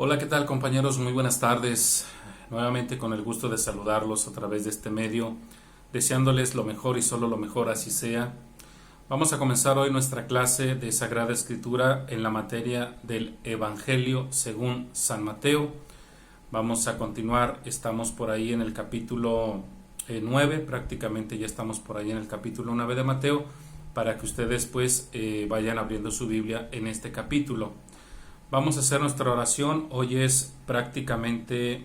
Hola, ¿qué tal compañeros? Muy buenas tardes. Nuevamente con el gusto de saludarlos a través de este medio, deseándoles lo mejor y solo lo mejor así sea. Vamos a comenzar hoy nuestra clase de Sagrada Escritura en la materia del Evangelio según San Mateo. Vamos a continuar, estamos por ahí en el capítulo 9, prácticamente ya estamos por ahí en el capítulo 9 de Mateo, para que ustedes pues vayan abriendo su Biblia en este capítulo. Vamos a hacer nuestra oración. Hoy es prácticamente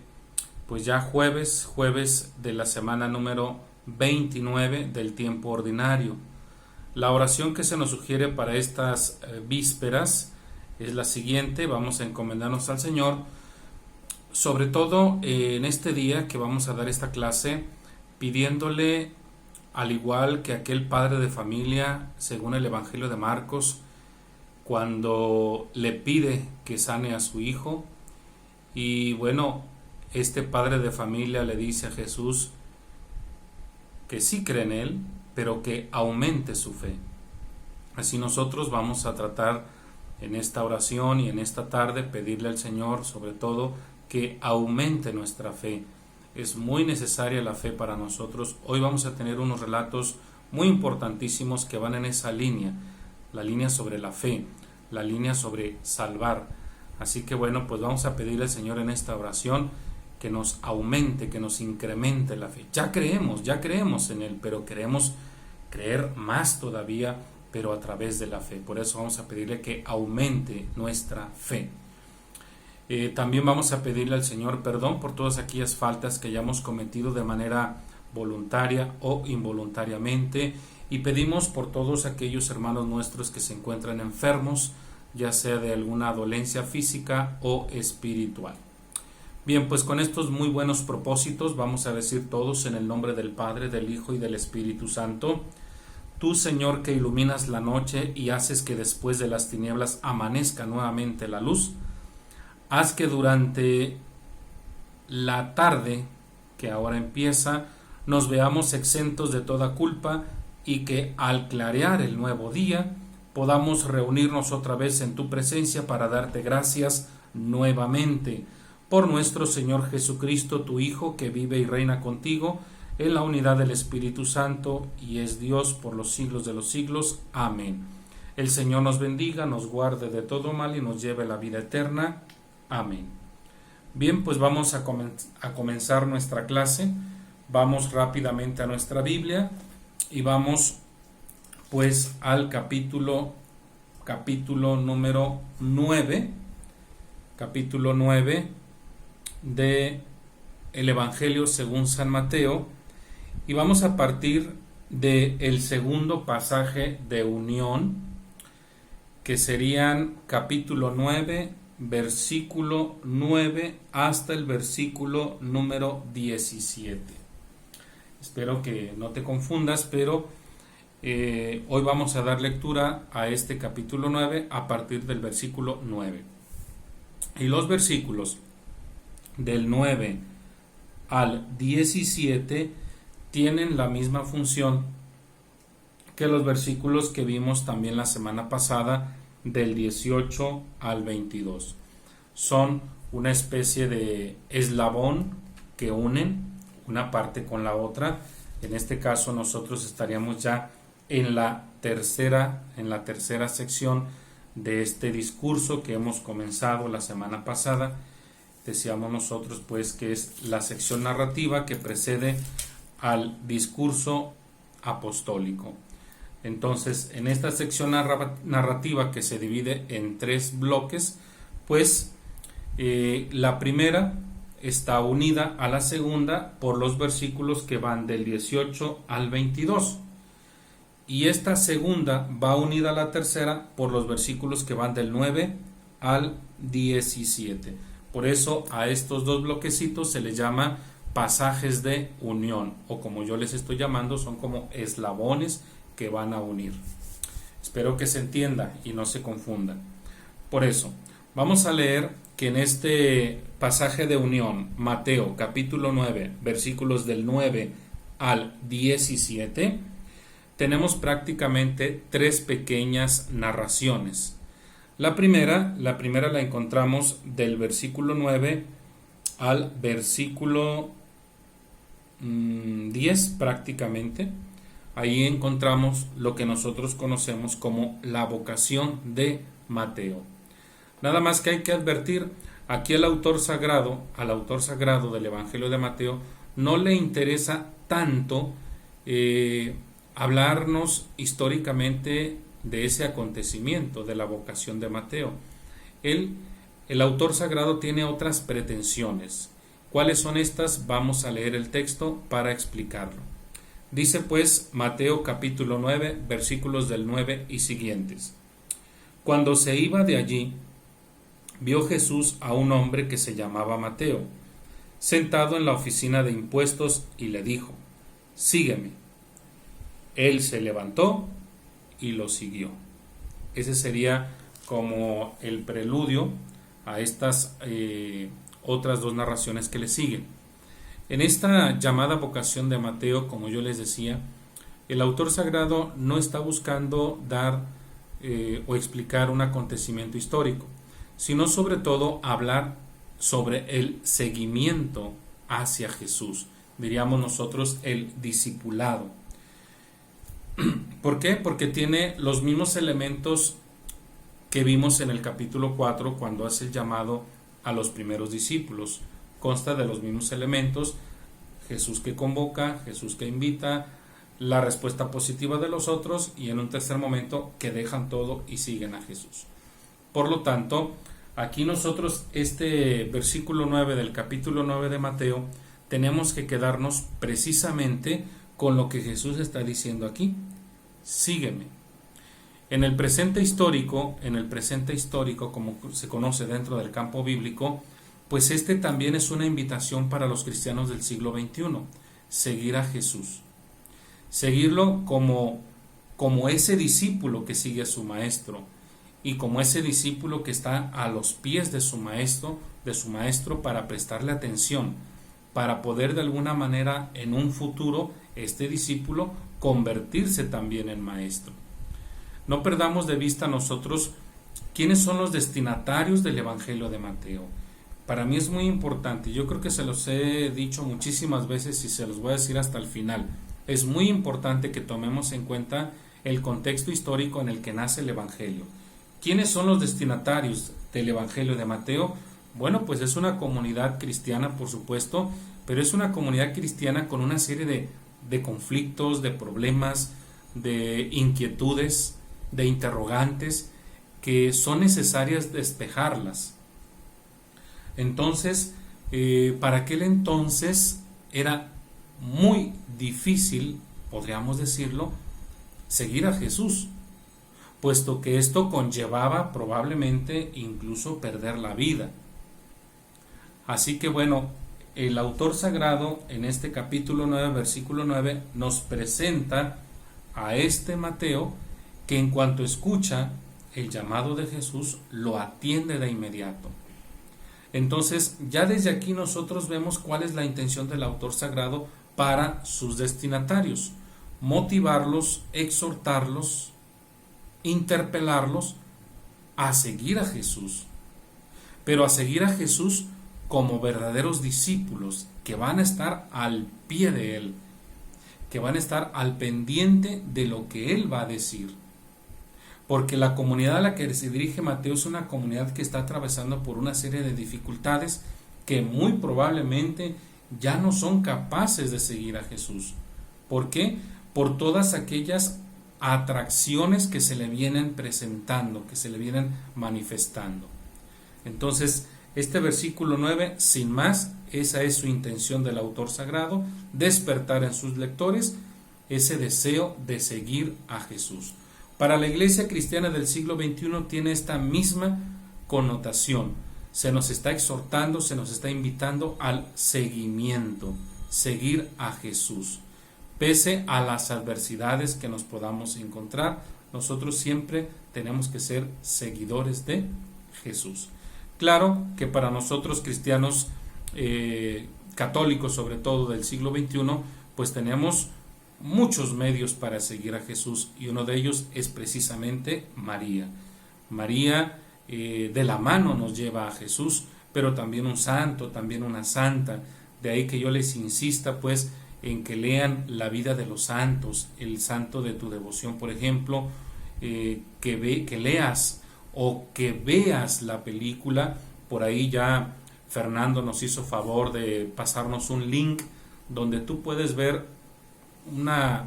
pues ya jueves de la semana número 29 del tiempo ordinario. La oración que se nos sugiere para estas vísperas es la siguiente. Vamos a encomendarnos al Señor, sobre todo en este día que vamos a dar esta clase, pidiéndole, al igual que aquel padre de familia, según el Evangelio de Marcos, cuando le pide que sane a su hijo, y bueno, este padre de familia le dice a Jesús que sí cree en él, pero que aumente su fe. Así nosotros vamos a tratar en esta oración y en esta tarde pedirle al Señor sobre todo que aumente nuestra fe. Es muy necesaria la fe para nosotros. Hoy vamos a tener unos relatos muy importantísimos que van en esa línea, la línea sobre la fe, la línea sobre salvar. Así que bueno, pues vamos a pedirle al Señor en esta oración que nos aumente, que nos incremente la fe. Ya creemos en Él, pero queremos creer más todavía, pero a través de la fe. Por eso vamos a pedirle que aumente nuestra fe. También vamos a pedirle al Señor perdón por todas aquellas faltas que hayamos cometido de manera voluntaria o involuntariamente, y pedimos por todos aquellos hermanos nuestros que se encuentran enfermos, ya sea de alguna dolencia física o espiritual. Bien, pues con estos muy buenos propósitos vamos a decir todos en el nombre del Padre, del Hijo y del Espíritu Santo. Tú, Señor, que iluminas la noche y haces que después de las tinieblas amanezca nuevamente la luz, haz que durante la tarde que ahora empieza nos veamos exentos de toda culpa, y que al clarear el nuevo día podamos reunirnos otra vez en tu presencia para darte gracias nuevamente por nuestro Señor Jesucristo, tu Hijo, que vive y reina contigo en la unidad del Espíritu Santo y es Dios por los siglos de los siglos. Amén. El Señor nos bendiga, nos guarde de todo mal y nos lleve a la vida eterna. Amén. Bien, pues vamos a comenzar nuestra clase. Vamos rápidamente a nuestra Biblia y vamos pues al capítulo número 9, capítulo 9 de el Evangelio según San Mateo, y vamos a partir del segundo pasaje de unión, que serían capítulo 9, versículo 9 hasta el versículo número 17. Espero que no te confundas, pero hoy vamos a dar lectura a este capítulo 9 a partir del versículo 9. Y los versículos del 9 al 17 tienen la misma función que los versículos que vimos también la semana pasada, del 18 al 22. Son una especie de eslabón que unen una parte con la otra. En este caso nosotros estaríamos ya en la tercera sección de este discurso que hemos comenzado la semana pasada. Decíamos nosotros pues que es la sección narrativa que precede al discurso apostólico. Entonces, en esta sección narrativa que se divide en tres bloques, pues la primera está unida a la segunda por los versículos que van del 18 al 22, y esta segunda va unida a la tercera por los versículos que van del 9 al 17. Por eso a estos dos bloquecitos se les llama pasajes de unión, o como yo les estoy llamando, son como eslabones que van a unir. Espero que se entienda y no se confunda. Por eso, vamos a leer que en este pasaje de unión, Mateo capítulo 9, versículos del 9 al 17, tenemos prácticamente tres pequeñas narraciones. La primera la encontramos del versículo 9 al versículo 10 prácticamente. Ahí encontramos lo que nosotros conocemos como la vocación de Mateo. Nada más que hay que advertir, aquí al autor sagrado del Evangelio de Mateo, no le interesa tanto hablarnos históricamente de ese acontecimiento, de la vocación de Mateo. El autor sagrado tiene otras pretensiones. ¿Cuáles son estas? Vamos a leer el texto para explicarlo. Dice pues Mateo capítulo 9, versículos del 9 y siguientes. Cuando se iba de allí, vio Jesús a un hombre que se llamaba Mateo, sentado en la oficina de impuestos, y le dijo: sígueme. Él se levantó y lo siguió. Ese sería como el preludio a estas otras dos narraciones que le siguen. En esta llamada vocación de Mateo, como yo les decía, el autor sagrado no está buscando dar o explicar un acontecimiento histórico, sino sobre todo hablar sobre el seguimiento hacia Jesús, diríamos nosotros el discipulado. ¿Por qué? Porque tiene los mismos elementos que vimos en el capítulo 4 cuando hace el llamado a los primeros discípulos. Consta de los mismos elementos: Jesús que convoca, Jesús que invita, la respuesta positiva de los otros, y en un tercer momento que dejan todo y siguen a Jesús. Por lo tanto, aquí nosotros este versículo 9 del capítulo 9 de Mateo tenemos que quedarnos precisamente con lo que Jesús está diciendo aquí: sígueme. En el presente histórico, como se conoce dentro del campo bíblico, pues este también es una invitación para los cristianos del siglo XXI: seguir a Jesús, seguirlo como ese discípulo que sigue a su maestro, y como ese discípulo que está a los pies de su maestro para prestarle atención, para poder de alguna manera en un futuro este discípulo convertirse también en maestro. No perdamos de vista nosotros quiénes son los destinatarios del Evangelio de Mateo. Para mí es muy importante, yo creo que se los he dicho muchísimas veces y se los voy a decir hasta el final. Es muy importante que tomemos en cuenta el contexto histórico en el que nace el Evangelio. ¿Quiénes son los destinatarios del Evangelio de Mateo? Bueno, pues es una comunidad cristiana, por supuesto, pero es una comunidad cristiana con una serie de conflictos, de problemas, de inquietudes, de interrogantes que son necesarias despejarlas. Entonces, para aquel entonces era muy difícil, podríamos decirlo, seguir a Jesús, puesto que esto conllevaba probablemente incluso perder la vida. Así que bueno, el autor sagrado en este capítulo 9, versículo 9, nos presenta a este Mateo que en cuanto escucha el llamado de Jesús, lo atiende de inmediato. Entonces, ya desde aquí nosotros vemos cuál es la intención del autor sagrado para sus destinatarios: motivarlos, exhortarlos, interpelarlos a seguir a Jesús, pero a seguir a Jesús como verdaderos discípulos que van a estar al pie de Él, que van a estar al pendiente de lo que Él va a decir. Porque la comunidad a la que se dirige Mateo es una comunidad que está atravesando por una serie de dificultades que muy probablemente ya no son capaces de seguir a Jesús. ¿Por qué? Por todas aquellas atracciones que se le vienen presentando, que se le vienen manifestando. Entonces, este versículo 9, sin más, esa es su intención del autor sagrado: despertar en sus lectores ese deseo de seguir a Jesús. Para la iglesia cristiana del siglo XXI tiene esta misma connotación. Se nos está exhortando, se nos está invitando al seguimiento, seguir a Jesús. Pese a las adversidades que nos podamos encontrar, nosotros siempre tenemos que ser seguidores de Jesús. Claro que para nosotros cristianos católicos, sobre todo del siglo XXI, pues tenemos muchos medios para seguir a Jesús, y uno de ellos es precisamente María. María de la mano nos lleva a Jesús, pero también un santo, también una santa. De ahí que yo les insista pues en que lean la vida de los santos, el santo de tu devoción, por ejemplo, que leas o que veas la película. Por ahí ya Fernando nos hizo favor de pasarnos un link donde tú puedes ver una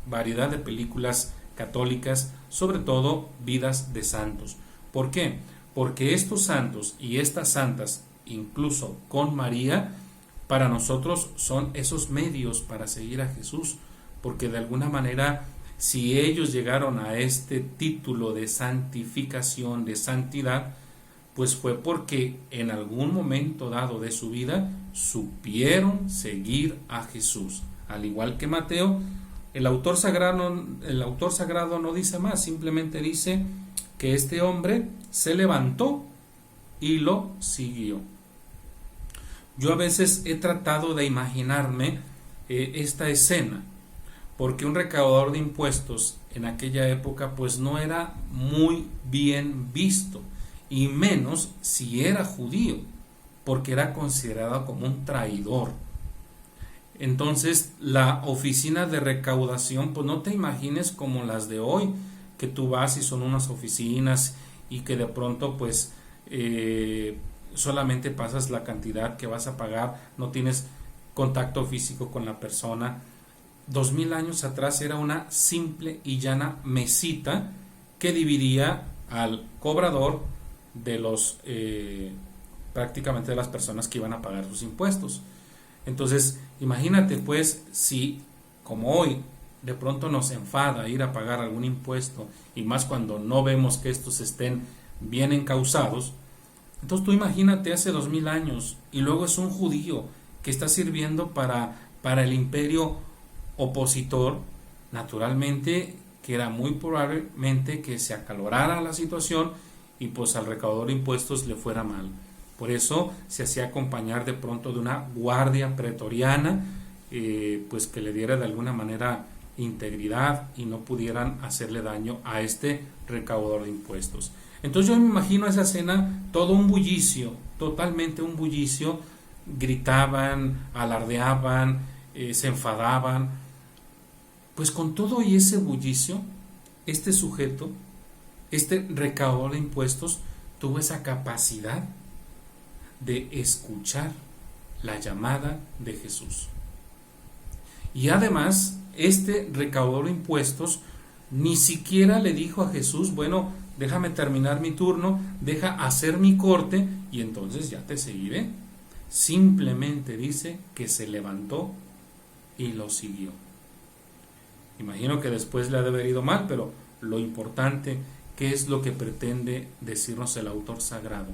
variedad de películas católicas, sobre todo vidas de santos. ¿Por qué? Porque estos santos y estas santas, incluso con María, para nosotros son esos medios para seguir a Jesús, porque de alguna manera, si ellos llegaron a este título de santificación, de santidad, pues fue porque en algún momento dado de su vida supieron seguir a Jesús. Al igual que Mateo, el autor sagrado no dice más, simplemente dice que este hombre se levantó y lo siguió. Yo a veces he tratado de imaginarme esta escena, porque un recaudador de impuestos en aquella época pues no era muy bien visto, y menos si era judío, porque era considerado como un traidor. Entonces la oficina de recaudación, pues no te imagines como las de hoy, que tú vas y son unas oficinas y que de pronto pues solamente pasas la cantidad que vas a pagar, no tienes contacto físico con la persona. 2000 años atrás era una simple y llana mesita que dividía al cobrador de los prácticamente de las personas que iban a pagar sus impuestos. Entonces imagínate pues si como hoy de pronto nos enfada ir a pagar algún impuesto, y más cuando no vemos que estos estén bien encausados. Entonces tú imagínate hace 2000 años, y luego es un judío que está sirviendo para el imperio opositor. Naturalmente que era muy probablemente que se acalorara la situación y pues al recaudador de impuestos le fuera mal. Por eso se hacía acompañar de pronto de una guardia pretoriana, pues que le diera de alguna manera integridad y no pudieran hacerle daño a este recaudador de impuestos. Entonces yo me imagino esa escena, todo un bullicio, totalmente un bullicio, gritaban, alardeaban, se enfadaban. Pues con todo y ese bullicio, este sujeto, este recaudador de impuestos, tuvo esa capacidad de escuchar la llamada de Jesús. Y además, este recaudador de impuestos ni siquiera le dijo a Jesús, bueno, déjame terminar mi turno, deja hacer mi corte y entonces ya te seguiré. Simplemente dice que se levantó y lo siguió. Imagino que después le ha de haber ido mal, pero lo importante, ¿qué es lo que pretende decirnos el autor sagrado?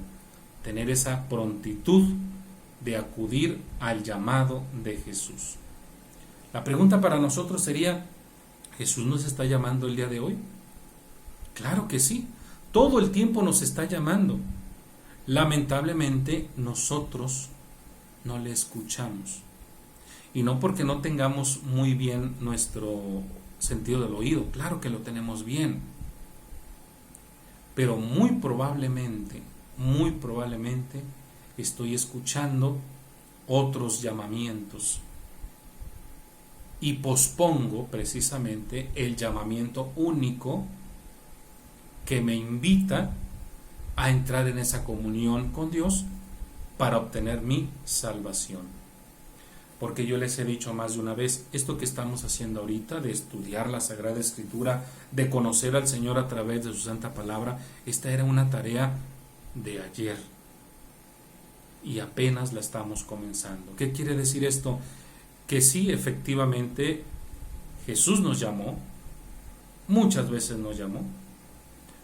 Tener esa prontitud de acudir al llamado de Jesús. La pregunta para nosotros sería, ¿Jesús nos está llamando el día de hoy? Claro que sí, todo el tiempo nos está llamando. Lamentablemente nosotros no le escuchamos. Y no porque no tengamos muy bien nuestro sentido del oído, claro que lo tenemos bien. Pero muy probablemente estoy escuchando otros llamamientos y pospongo precisamente el llamamiento único que me invita a entrar en esa comunión con Dios para obtener mi salvación. Porque yo les he dicho más de una vez, esto que estamos haciendo ahorita, de estudiar la Sagrada Escritura, de conocer al Señor a través de su Santa Palabra, esta era una tarea de ayer y apenas la estamos comenzando. ¿Qué quiere decir esto? Que sí, efectivamente, Jesús nos llamó, muchas veces nos llamó,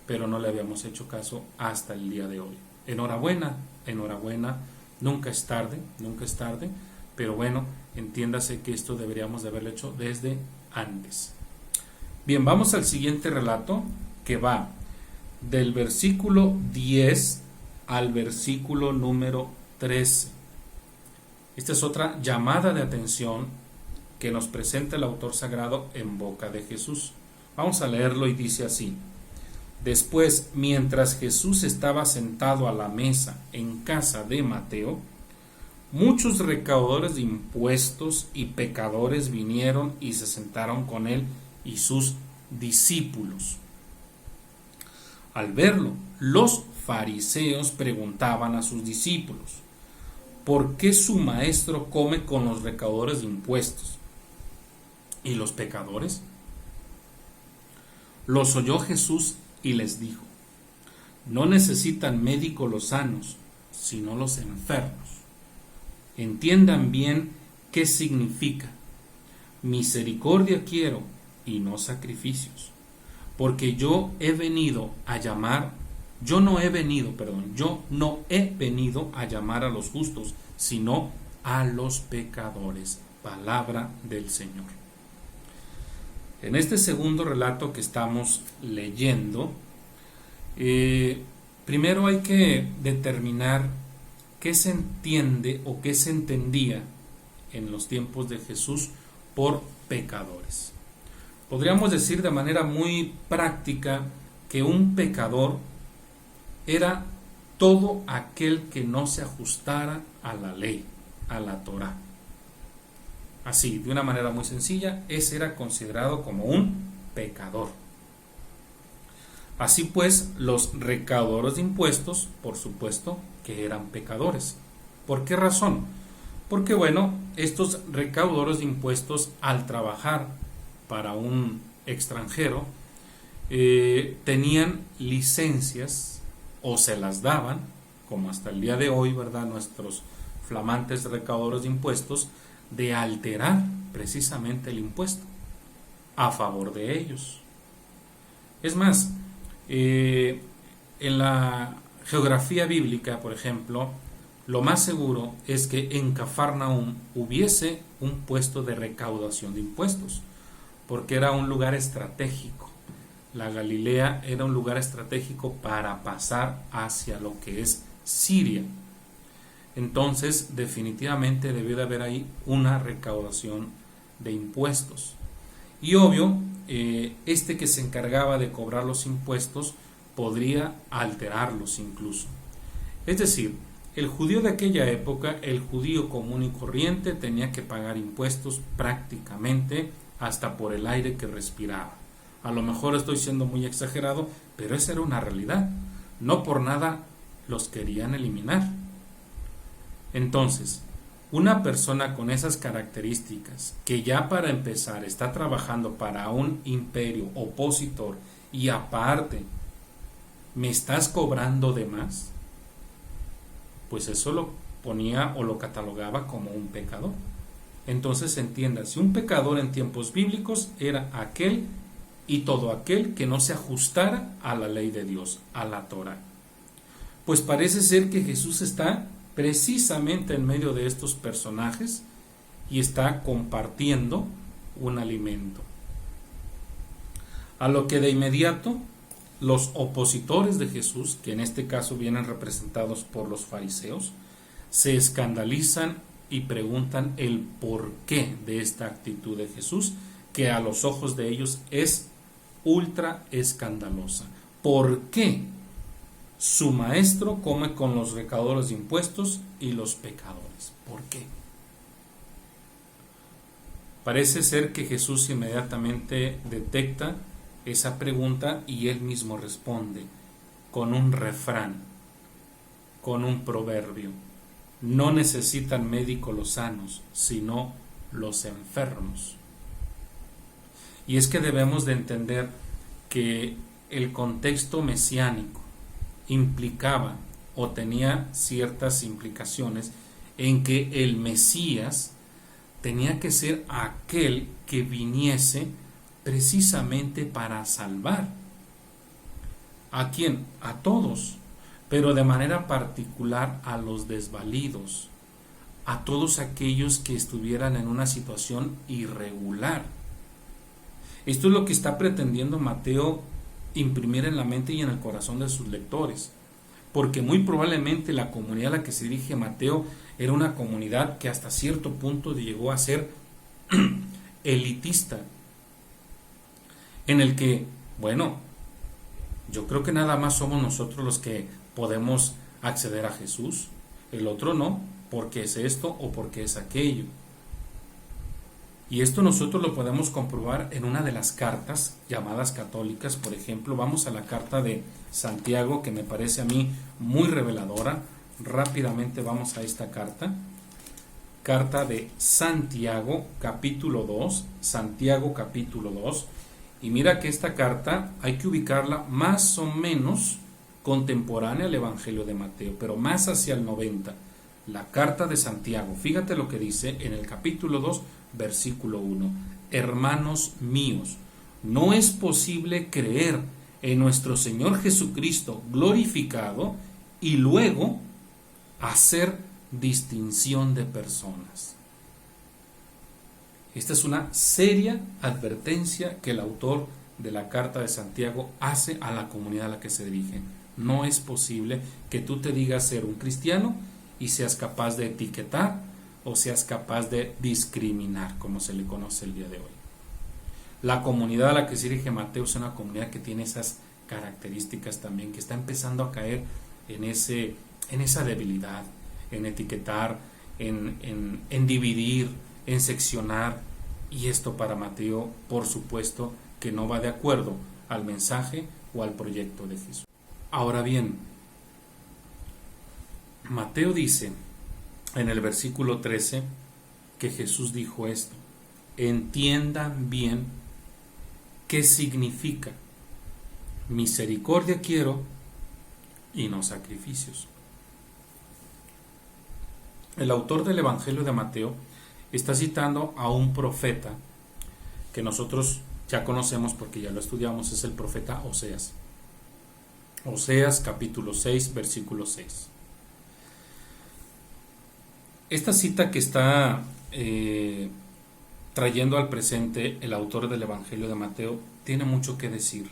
pero no le habíamos hecho caso hasta el día de hoy. Enhorabuena, nunca es tarde, pero bueno, entiéndase que esto deberíamos de haberlo hecho desde antes. Bien, vamos al siguiente relato, que va del versículo 10 al versículo número 13. Esta es otra llamada de atención que nos presenta el autor sagrado en boca de Jesús. Vamos a leerlo y dice así: Después, mientras Jesús estaba sentado a la mesa en casa de Mateo, muchos recaudadores de impuestos y pecadores vinieron y se sentaron con él y sus discípulos. Al verlo, los fariseos preguntaban a sus discípulos: ¿por qué su maestro come con los recaudadores de impuestos y los pecadores? Los oyó Jesús y les dijo: no necesitan médico los sanos, sino los enfermos. Entiendan bien qué significa: misericordia quiero y no sacrificios, porque yo no he venido a llamar a los justos, sino a los pecadores. Palabra del Señor. En este segundo relato que estamos leyendo, primero hay que determinar qué se entiende o qué se entendía en los tiempos de Jesús por pecadores. Podríamos decir de manera muy práctica que un pecador era todo aquel que no se ajustara a la ley, a la Torá. Así, de una manera muy sencilla, ese era considerado como un pecador. Así pues, los recaudadores de impuestos, por supuesto, que eran pecadores. ¿Por qué razón? Porque, bueno, estos recaudadores de impuestos, al trabajar para un extranjero, tenían licencias o se las daban, como hasta el día de hoy, ¿verdad?, nuestros flamantes recaudadores de impuestos, de alterar precisamente el impuesto a favor de ellos. Es más, en la geografía bíblica, por ejemplo, lo más seguro es que en Cafarnaúm hubiese un puesto de recaudación de impuestos, porque era un lugar estratégico. La Galilea era un lugar estratégico para pasar hacia lo que es Siria. Entonces, definitivamente debió de haber ahí una recaudación de impuestos. Y obvio, este que se encargaba de cobrar los impuestos podría alterarlos incluso. Es decir, el judío de aquella época, el judío común y corriente, tenía que pagar impuestos prácticamente hasta por el aire que respiraba. A lo mejor estoy siendo muy exagerado, pero esa era una realidad. No por nada los querían eliminar. Entonces, una persona con esas características, que ya para empezar está trabajando para un imperio opositor y aparte me estás cobrando de más, pues eso lo ponía o lo catalogaba como un pecador. Entonces entiéndase, un pecador en tiempos bíblicos era aquel y todo aquel que no se ajustara a la ley de Dios, a la Torá. Pues parece ser que Jesús está precisamente en medio de estos personajes y está compartiendo un alimento. A lo que de inmediato los opositores de Jesús, que en este caso vienen representados por los fariseos, se escandalizan y preguntan el porqué de esta actitud de Jesús, que a los ojos de ellos es ultra escandalosa. ¿Por qué su maestro come con los recaudadores de impuestos y los pecadores? ¿Por qué? Parece ser que Jesús inmediatamente detecta esa pregunta y él mismo responde con un refrán, con un proverbio: no necesitan médico los sanos, sino los enfermos. Y es que debemos de entender que el contexto mesiánico implicaba o tenía ciertas implicaciones en que el Mesías tenía que ser aquel que viniese precisamente para salvar. ¿A quién? A todos, pero de manera particular a los desvalidos, a todos aquellos que estuvieran en una situación irregular. Esto es lo que está pretendiendo Mateo imprimir en la mente y en el corazón de sus lectores, porque muy probablemente la comunidad a la que se dirige Mateo era una comunidad que hasta cierto punto llegó a ser elitista, en el que, bueno, Yo creo que nada más somos nosotros los que podemos acceder a Jesús. El otro no, porque es esto o porque es aquello. Y esto nosotros lo podemos comprobar en una de las cartas llamadas católicas. Por ejemplo, vamos a la carta de Santiago, que me parece a mí muy reveladora. Rápidamente vamos a esta carta. Carta de Santiago, capítulo 2. Santiago, capítulo 2. Y mira que esta carta hay que ubicarla más o menos contemporánea al Evangelio de Mateo, pero más hacia el 90. La carta de Santiago, fíjate lo que dice en el capítulo 2, versículo 1. Hermanos míos, no es posible creer en nuestro Señor Jesucristo glorificado y luego hacer distinción de personas. Esta es una seria advertencia que el autor de la carta de Santiago hace a la comunidad a la que se dirige. No es posible que tú te digas ser un cristiano y seas capaz de etiquetar o seas capaz de discriminar, como se le conoce el día de hoy. La comunidad a la que se dirige Mateo es una comunidad que tiene esas características también, que está empezando a caer en esa debilidad, en etiquetar, en dividir, en seccionar, y esto para Mateo, por supuesto, que no va de acuerdo al mensaje o al proyecto de Jesús. Ahora bien, Mateo dice en el versículo 13 que Jesús dijo esto: entiendan bien qué significa misericordia quiero y no sacrificios. El autor del Evangelio de Mateo está citando a un profeta que nosotros ya conocemos porque ya lo estudiamos, es el profeta Oseas. Oseas capítulo 6, versículo 6. Esta cita que está trayendo al presente el autor del Evangelio de Mateo tiene mucho que decir,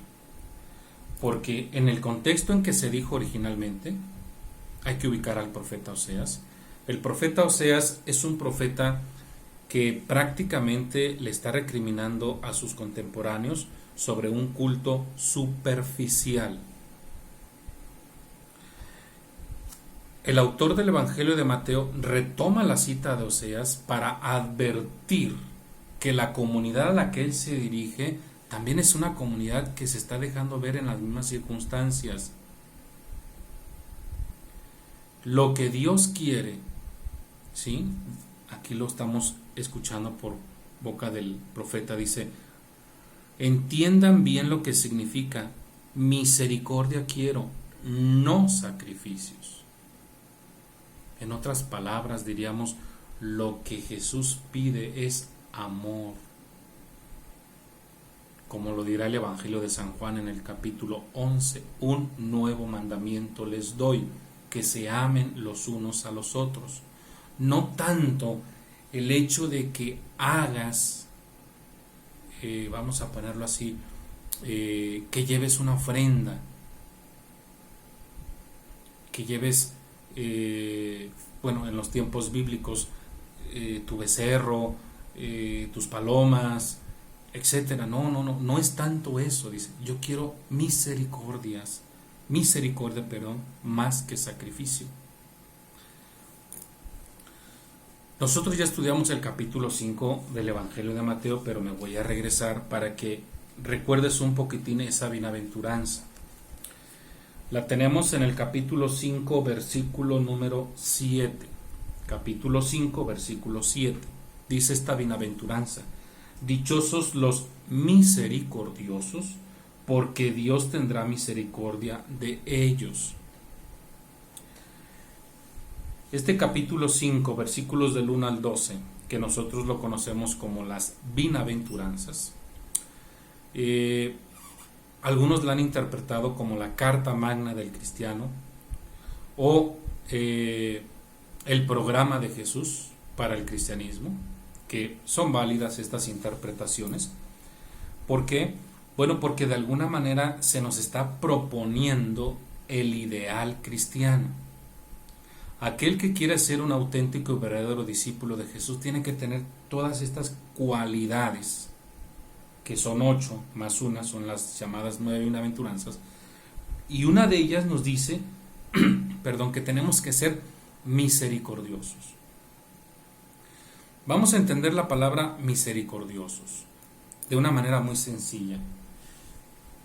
porque en el contexto en que se dijo originalmente hay que ubicar al profeta Oseas. El profeta Oseas es un profeta que prácticamente le está recriminando a sus contemporáneos sobre un culto superficial. El autor del Evangelio de Mateo retoma la cita de Oseas para advertir que la comunidad a la que él se dirige también es una comunidad que se está dejando ver en las mismas circunstancias. Lo que Dios quiere, ¿sí? Aquí lo estamos escuchando por boca del profeta, dice: entiendan bien lo que significa misericordia quiero, no sacrificios. En otras palabras diríamos, lo que Jesús pide es amor. Como lo dirá el Evangelio de San Juan en el capítulo 11, un nuevo mandamiento les doy, que se amen los unos a los otros. No tanto el hecho de que hagas, vamos a ponerlo así, que lleves una ofrenda, que lleves, bueno, en los tiempos bíblicos, tu becerro, tus palomas, etcétera. No es tanto eso. Dice, yo quiero misericordia, más que sacrificio. Nosotros ya estudiamos el capítulo 5 del Evangelio de Mateo, pero me voy a regresar para que recuerdes un poquitín esa bienaventuranza. La tenemos en el capítulo 5, versículo número 7. Capítulo 5, versículo 7. Dice esta bienaventuranza: dichosos los misericordiosos, porque Dios tendrá misericordia de ellos. Este capítulo 5, versículos del 1 al 12, que nosotros lo conocemos como las bienaventuranzas, algunos la han interpretado como la carta magna del cristiano o el programa de Jesús para el cristianismo, que son válidas estas interpretaciones. ¿Por qué? Bueno, porque de alguna manera se nos está proponiendo el ideal cristiano. Aquel que quiere ser un auténtico y verdadero discípulo de Jesús tiene que tener todas estas cualidades, que son 8 más una, son las llamadas 9 bienaventuranzas, Y una de ellas nos dice, que tenemos que ser misericordiosos. Vamos a entender la palabra misericordiosos de una manera muy sencilla.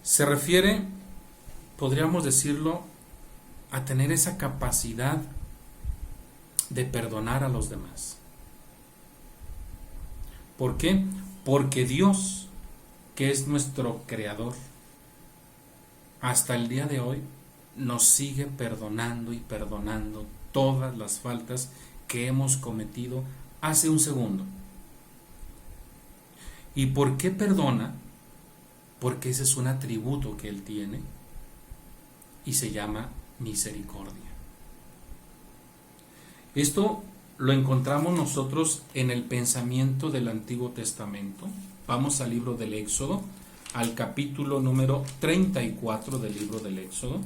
Se refiere, podríamos decirlo, a tener esa capacidad de perdonar a los demás. ¿Por qué? Porque Dios, que es nuestro creador, hasta el día de hoy nos sigue perdonando y perdonando todas las faltas que hemos cometido hace un segundo. ¿Y por qué perdona? Porque ese es un atributo que Él tiene y se llama misericordia. Esto lo encontramos nosotros en el pensamiento del Antiguo Testamento. Vamos al libro del Éxodo, al capítulo número 34 del libro del Éxodo,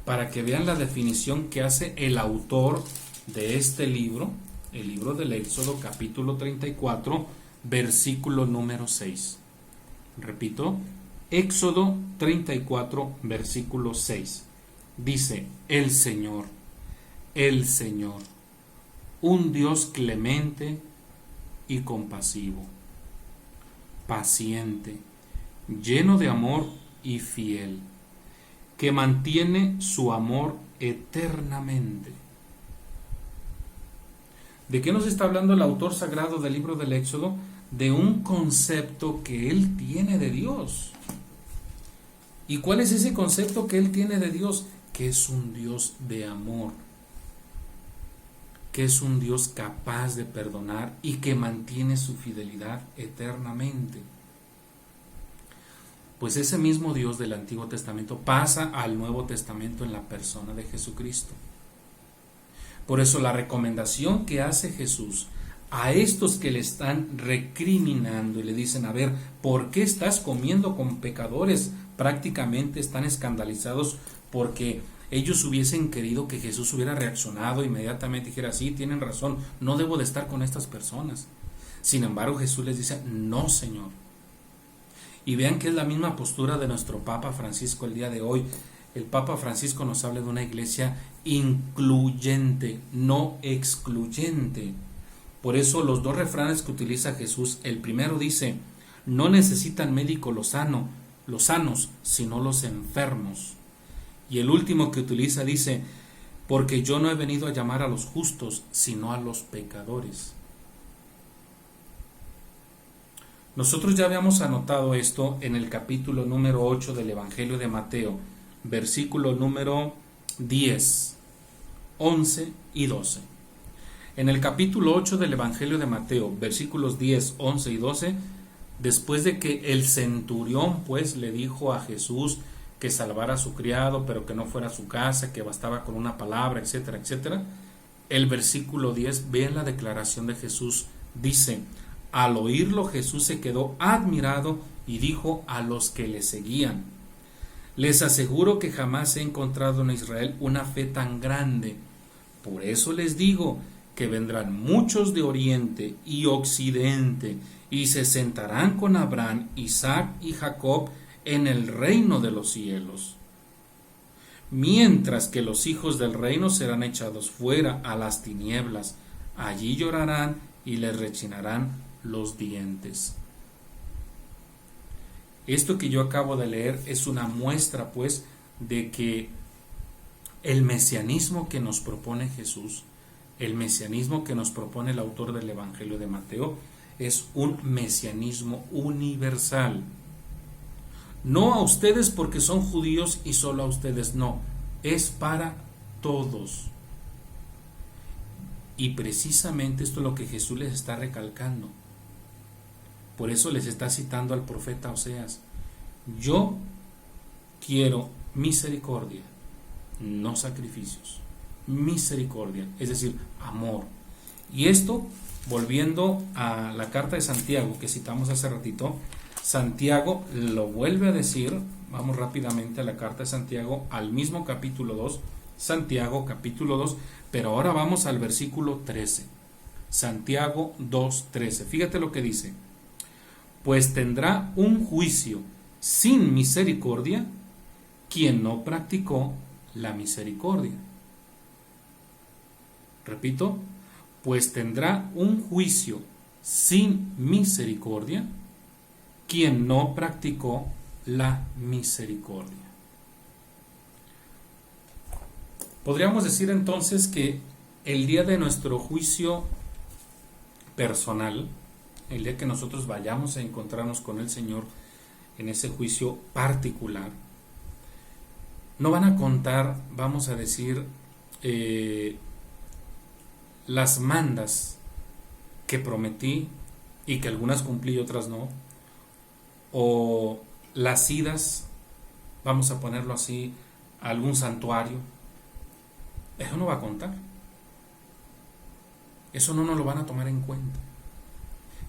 para que vean la definición que hace el autor de este libro, el libro del Éxodo, capítulo 34, versículo número 6. Repito, Éxodo 34, versículo 6. Dice, el Señor, un Dios clemente y compasivo, paciente, lleno de amor y fiel, que mantiene su amor eternamente. ¿De qué nos está hablando el autor sagrado del libro del Éxodo? De un concepto que él tiene de Dios. ¿Y cuál es ese concepto que él tiene de Dios? Que es un Dios de amor, que es un Dios capaz de perdonar y que mantiene su fidelidad eternamente. Pues ese mismo Dios del Antiguo Testamento pasa al Nuevo Testamento en la persona de Jesucristo. Por eso la recomendación que hace Jesús a estos que le están recriminando y le dicen, a ver, ¿por qué estás comiendo con pecadores? Prácticamente están escandalizados porque ellos hubiesen querido que Jesús hubiera reaccionado inmediatamente y dijera, sí, tienen razón, no debo de estar con estas personas. Sin embargo, Jesús les dice, no, Señor. Y vean que es la misma postura de nuestro Papa Francisco el día de hoy. El Papa Francisco nos habla de una iglesia incluyente, no excluyente. Por eso los dos refranes que utiliza Jesús, el primero dice, no necesitan médico los sanos, sino los enfermos. Y el último que utiliza dice, porque yo no he venido a llamar a los justos, sino a los pecadores. Nosotros ya habíamos anotado esto en el capítulo número 8 del Evangelio de Mateo, versículo número 10, 11 y 12. En el capítulo 8 del Evangelio de Mateo, versículos 10, 11 y 12, después de que el centurión pues le dijo a Jesús que salvara a su criado, pero que no fuera a su casa, que bastaba con una palabra, etcétera, etcétera, el versículo 10, vean la declaración de Jesús, dice, al oírlo Jesús se quedó admirado y dijo a los que le seguían, les aseguro que jamás he encontrado en Israel una fe tan grande. Por eso les digo que vendrán muchos de oriente y occidente y se sentarán con Abraham, Isaac y Jacob en el reino de los cielos. Mientras que los hijos del reino serán echados fuera a las tinieblas, allí llorarán y les rechinarán los dientes. Esto que yo acabo de leer es una muestra pues de que el mesianismo que nos propone Jesús, el mesianismo que nos propone el autor del Evangelio de Mateo, es un mesianismo universal. No a ustedes porque son judíos y solo a ustedes, no, es para todos. Y precisamente esto es lo que Jesús les está recalcando. Por eso les está citando al profeta Oseas. Yo quiero misericordia, no sacrificios. Misericordia, es decir, amor. Y esto, volviendo a la carta de Santiago que citamos hace ratito, Santiago lo vuelve a decir. Vamos rápidamente a la carta de Santiago, al mismo capítulo 2, Santiago capítulo 2, pero ahora vamos al versículo 13. Santiago 2:13. Fíjate lo que dice. Pues tendrá un juicio sin misericordia quien no practicó la misericordia. Repito, pues tendrá un juicio sin misericordia quien no practicó la misericordia. Podríamos decir entonces que el día de nuestro juicio personal, el día que nosotros vayamos a encontrarnos con el Señor en ese juicio particular, no van a contar, vamos a decir, las mandas que prometí y que algunas cumplí y otras no, o las idas, vamos a ponerlo así, a algún santuario. Eso no va a contar. Eso no nos lo van a tomar en cuenta.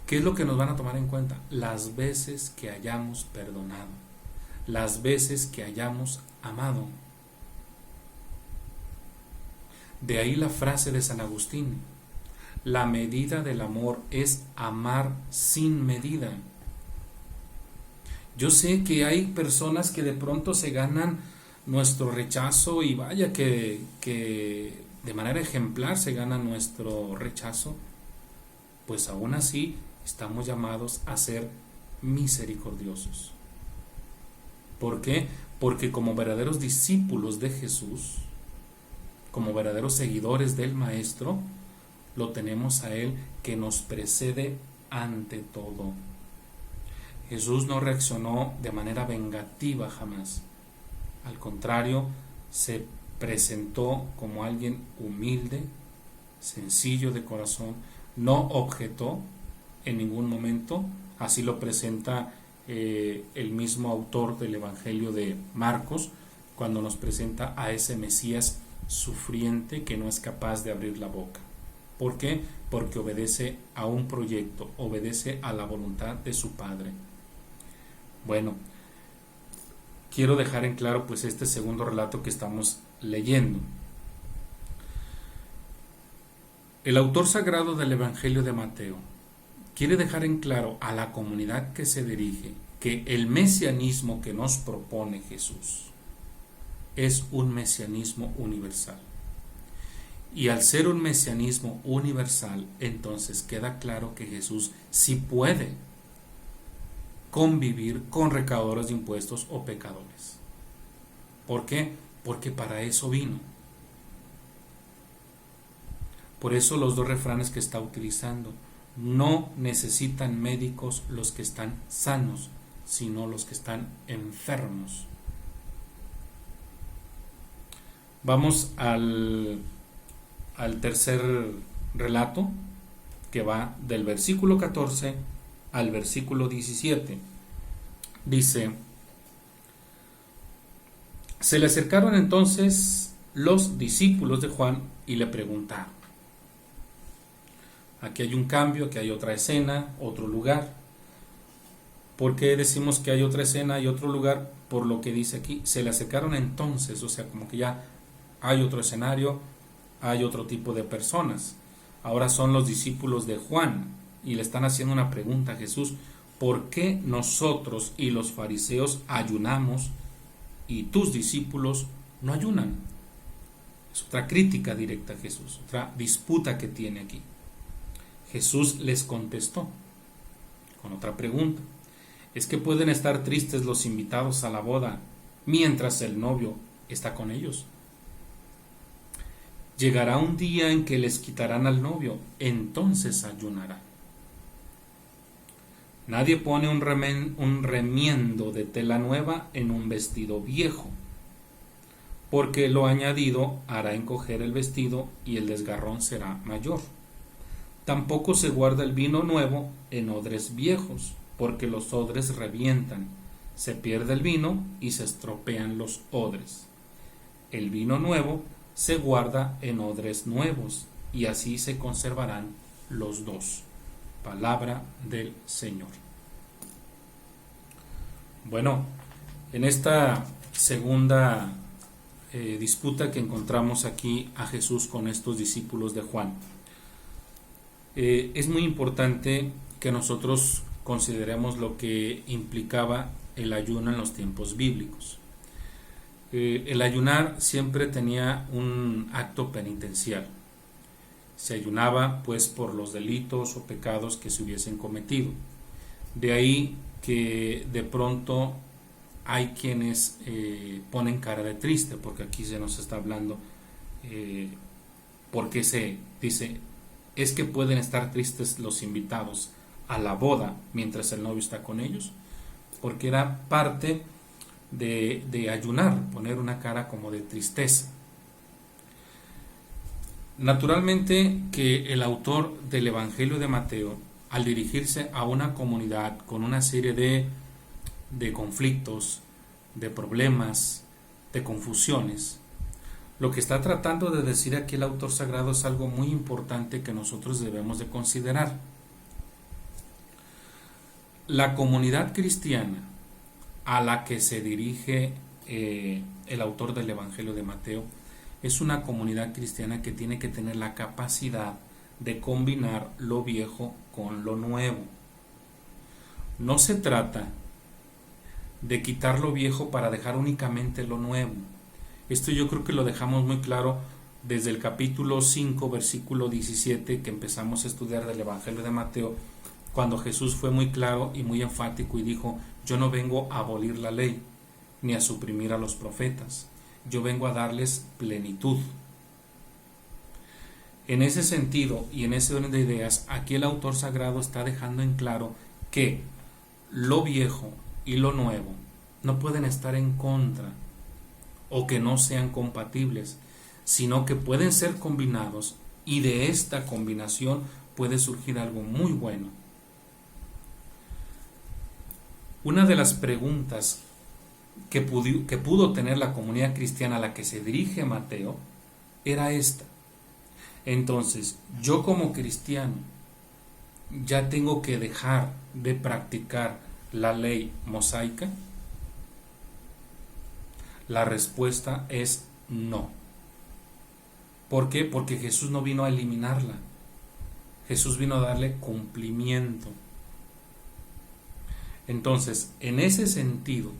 ¿Qué es lo que nos van a tomar en cuenta? Las veces que hayamos perdonado, las veces que hayamos amado. De ahí la frase de San Agustín: la medida del amor es amar sin medida. Yo sé que hay personas que de pronto se ganan nuestro rechazo, y vaya que de manera ejemplar se gana nuestro rechazo, pues aún así estamos llamados a ser misericordiosos. ¿Por qué? Porque como verdaderos discípulos de Jesús, como verdaderos seguidores del Maestro, lo tenemos a Él que nos precede ante todo. Jesús no reaccionó de manera vengativa jamás. Al contrario, se presentó como alguien humilde, sencillo de corazón, no objetó en ningún momento. Así lo presenta el mismo autor del Evangelio de Marcos, cuando nos presenta a ese Mesías sufriente que no es capaz de abrir la boca. ¿Por qué? Porque obedece a un proyecto, obedece a la voluntad de su Padre. Bueno, quiero dejar en claro pues este segundo relato que estamos leyendo. El autor sagrado del Evangelio de Mateo quiere dejar en claro a la comunidad que se dirige que el mesianismo que nos propone Jesús es un mesianismo universal. Y al ser un mesianismo universal, entonces queda claro que Jesús sí puede convivir con recaudadores de impuestos o pecadores. ¿Por qué? Porque para eso vino. Por eso los dos refranes que está utilizando: no necesitan médicos los que están sanos, sino los que están enfermos. Vamos al tercer relato, que va del versículo 14 al versículo 17. Dice: se le acercaron entonces los discípulos de Juan y le preguntaron. Aquí hay un cambio, aquí hay otra escena, otro lugar. ¿Por qué decimos que hay otra escena y otro lugar? Por lo que dice aquí: se le acercaron entonces, o sea, como que ya hay otro escenario, hay otro tipo de personas. Ahora son los discípulos de Juan y le están haciendo una pregunta a Jesús: ¿por qué nosotros y los fariseos ayunamos y tus discípulos no ayunan? Es otra crítica directa a Jesús, otra disputa que tiene aquí. Jesús les contestó con otra pregunta: ¿es que pueden estar tristes los invitados a la boda mientras el novio está con ellos? Llegará un día en que les quitarán al novio, entonces ayunarán. Nadie pone un remiendo de tela nueva en un vestido viejo, porque lo añadido hará encoger el vestido y el desgarrón será mayor. Tampoco se guarda el vino nuevo en odres viejos, porque los odres revientan, se pierde el vino y se estropean los odres. El vino nuevo se guarda en odres nuevos, y así se conservarán los dos. Palabra del Señor. Bueno, en esta segunda disputa que encontramos aquí a Jesús con estos discípulos de Juan, es muy importante que nosotros consideremos lo que implicaba el ayuno en los tiempos bíblicos. El ayunar siempre tenía un acto penitencial. Se ayunaba pues por los delitos o pecados que se hubiesen cometido. De ahí que de pronto hay quienes ponen cara de triste, porque aquí se nos está hablando, porque se dice, es que pueden estar tristes los invitados a la boda mientras el novio está con ellos, porque era parte de ayunar, poner una cara como de tristeza. Naturalmente que el autor del Evangelio de Mateo, al dirigirse a una comunidad con una serie de conflictos, de problemas, de confusiones, lo que está tratando de decir aquí el autor sagrado es algo muy importante que nosotros debemos de considerar. La comunidad cristiana a la que se dirige el autor del Evangelio de Mateo es una comunidad cristiana que tiene que tener la capacidad de combinar lo viejo con lo nuevo. No se trata de quitar lo viejo para dejar únicamente lo nuevo. Esto yo creo que lo dejamos muy claro desde el capítulo 5, versículo 17, que empezamos a estudiar del Evangelio de Mateo, cuando Jesús fue muy claro y muy enfático y dijo, yo no vengo a abolir la ley, ni a suprimir a los profetas, yo vengo a darles plenitud. En ese sentido y en ese orden de ideas, aquí el autor sagrado está dejando en claro que lo viejo y lo nuevo no pueden estar en contra o que no sean compatibles, sino que pueden ser combinados, y de esta combinación puede surgir algo muy bueno. Una de las preguntas que pudo tener la comunidad cristiana a la que se dirige Mateo era esta. Entonces, yo como cristiano ya tengo que dejar de practicar la ley mosaica. La respuesta es no. ¿Por qué? Porque Jesús no vino a eliminarla. Jesús vino a darle cumplimiento. Entonces, en ese sentido,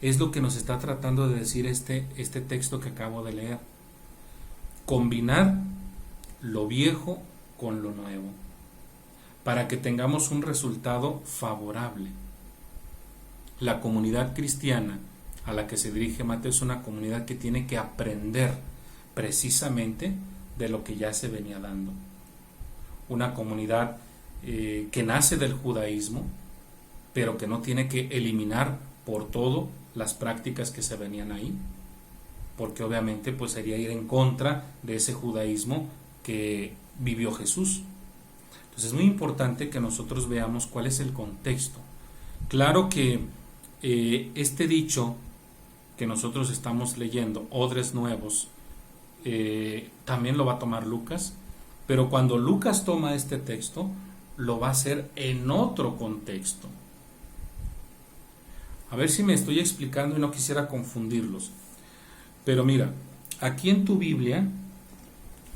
es lo que nos está tratando de decir este texto que acabo de leer. Combinar lo viejo con lo nuevo, para que tengamos un resultado favorable. La comunidad cristiana a la que se dirige Mateo es una comunidad que tiene que aprender precisamente de lo que ya se venía dando. Una comunidad que nace del judaísmo, pero que no tiene que eliminar por todo las prácticas que se venían ahí, porque obviamente pues sería ir en contra de ese judaísmo que vivió Jesús. Entonces es muy importante que nosotros veamos cuál es el contexto. Claro que este dicho que nosotros estamos leyendo, odres nuevos, también lo va a tomar Lucas, pero cuando Lucas toma este texto, lo va a hacer en otro contexto. A ver si me estoy explicando y no quisiera confundirlos. Pero mira, aquí en tu Biblia,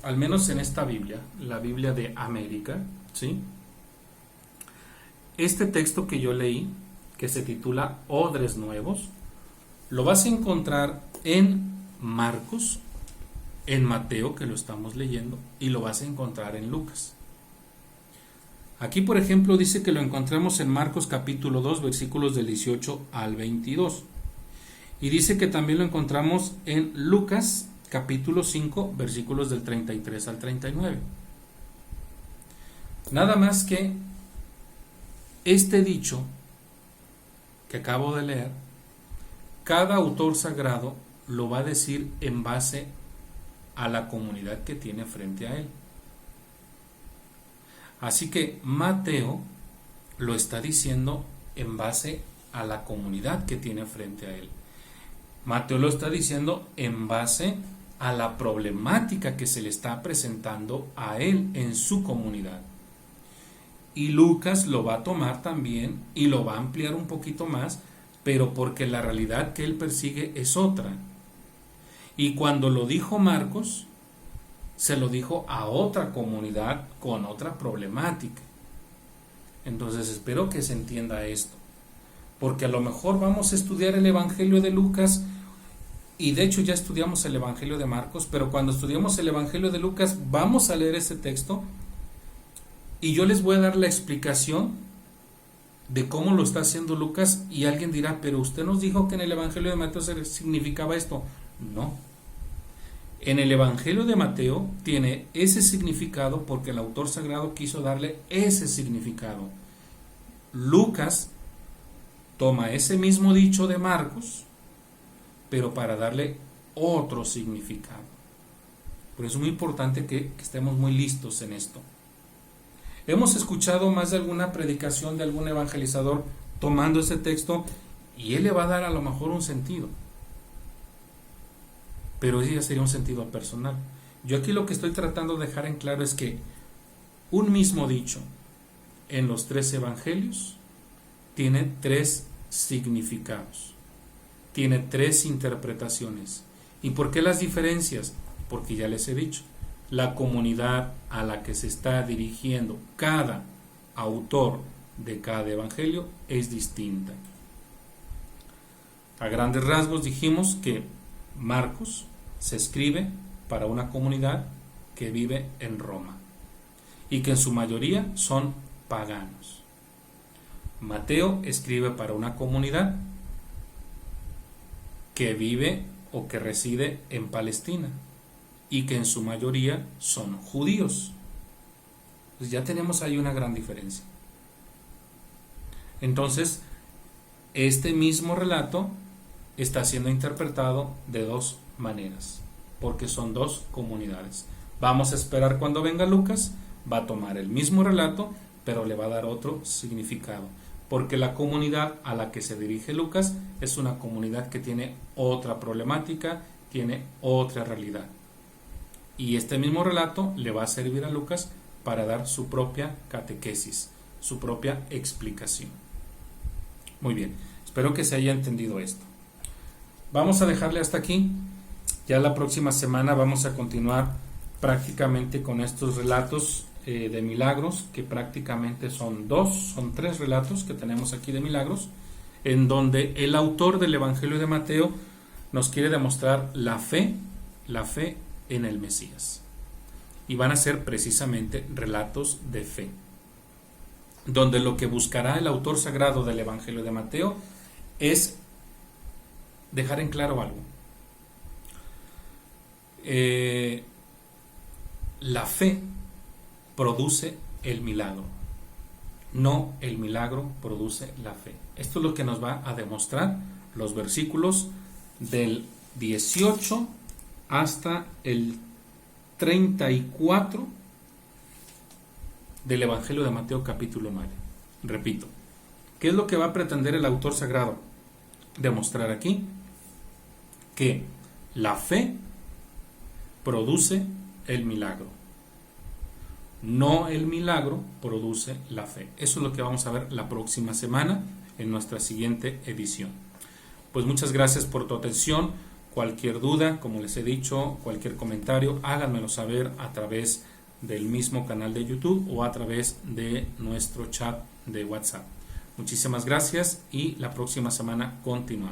al menos en esta Biblia, la Biblia de América, ¿sí? Este texto que yo leí, que se titula Odres Nuevos, lo vas a encontrar en Marcos, en Mateo, que lo estamos leyendo, y lo vas a encontrar en Lucas. Aquí, por ejemplo, dice que lo encontramos en Marcos capítulo 2, versículos del 18 al 22. Y dice que también lo encontramos en Lucas capítulo 5, versículos del 33 al 39. Nada más que este dicho que acabo de leer, cada autor sagrado lo va a decir en base a la comunidad que tiene frente a él. Así que Mateo lo está diciendo en base a la comunidad que tiene frente a él. Mateo lo está diciendo en base a la problemática que se le está presentando a él en su comunidad. Y Lucas lo va a tomar también y lo va a ampliar un poquito más, pero porque la realidad que él persigue es otra. Y cuando lo dijo Marcos, se lo dijo a otra comunidad con otra problemática. Entonces espero que se entienda esto, porque a lo mejor vamos a estudiar el Evangelio de Lucas, y de hecho ya estudiamos el Evangelio de Marcos, pero cuando estudiamos el Evangelio de Lucas vamos a leer ese texto y yo les voy a dar la explicación de cómo lo está haciendo Lucas, y alguien dirá, pero usted nos dijo que en el Evangelio de Mateo significaba esto. No. En el Evangelio de Mateo tiene ese significado porque el autor sagrado quiso darle ese significado. Lucas toma ese mismo dicho de Marcos, pero para darle otro significado. Por eso es muy importante que estemos muy listos en esto. Hemos escuchado más de alguna predicación de algún evangelizador tomando ese texto y él le va a dar a lo mejor un sentido, pero ese ya sería un sentido personal. Yo aquí lo que estoy tratando de dejar en claro es que un mismo dicho en los 3 evangelios tiene 3 significados, tiene 3 interpretaciones. ¿Y por qué las diferencias? Porque ya les he dicho, la comunidad a la que se está dirigiendo cada autor de cada evangelio es distinta. A grandes rasgos dijimos que Marcos se escribe para una comunidad que vive en Roma y que en su mayoría son paganos. Mateo escribe para una comunidad que vive o que reside en Palestina y que en su mayoría son judíos. Pues ya tenemos ahí una gran diferencia. Entonces, este mismo relato está siendo interpretado de 2 maneras, porque son 2 comunidades. Vamos a esperar cuando venga Lucas, va a tomar el mismo relato, pero le va a dar otro significado, porque la comunidad a la que se dirige Lucas es una comunidad que tiene otra problemática, tiene otra realidad. Y este mismo relato le va a servir a Lucas para dar su propia catequesis, su propia explicación. Muy bien, espero que se haya entendido esto. Vamos a dejarle hasta aquí. Ya la próxima semana vamos a continuar prácticamente con estos relatos de milagros, que prácticamente son 3 relatos que tenemos aquí de milagros, en donde el autor del Evangelio de Mateo nos quiere demostrar la fe en el Mesías. Y van a ser precisamente relatos de fe, donde lo que buscará el autor sagrado del Evangelio de Mateo es dejar en claro algo. La fe produce el milagro, no el milagro produce la fe. Esto es lo que nos va a demostrar los versículos del 18 hasta el 34 del Evangelio de Mateo capítulo 9. Repito, ¿qué es lo que va a pretender el autor sagrado? Demostrar aquí que la fe produce el milagro, no el milagro produce la fe. Eso es lo que vamos a ver la próxima semana en nuestra siguiente edición. Pues muchas gracias por tu atención. Cualquier duda, como les he dicho, cualquier comentario, háganmelo saber a través del mismo canal de YouTube o a través de nuestro chat de WhatsApp. Muchísimas gracias y la próxima semana continuamos.